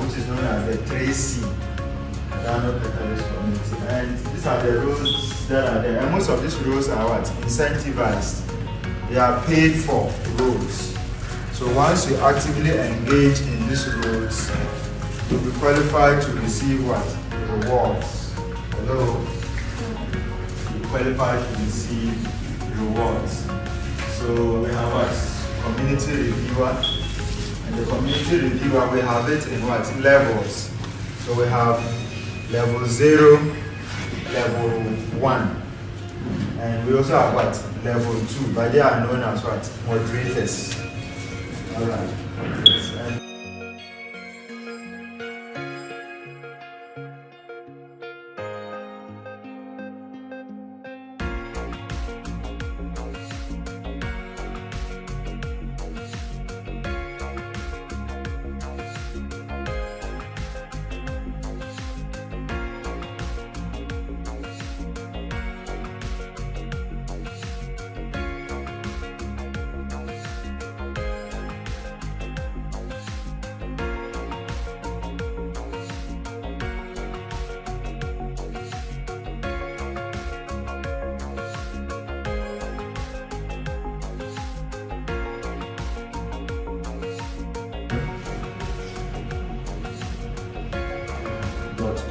which is known as the Tracy Cardano Catalyst community. And these are the roles that are there. And most of these roles are what? Incentivized. They are paid for roles. So once you actively engage in these roles, you'll be qualified to receive what? Rewards. Hello? You're qualified to receive rewards. So we have what? Community reviewer. And the community reviewer, we have it in what? Levels. So we have level 0, level 1. And we also have what? Level 2. But they are known as what? Moderators. Alright.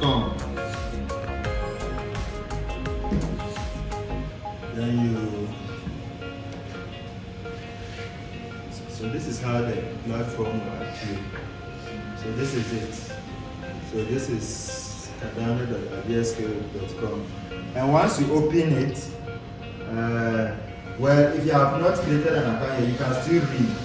.com. Then you. So this is how the platform will appear. So this is it. So this is cardano.com. And once you open it, well, if you have not created an account, you can still read.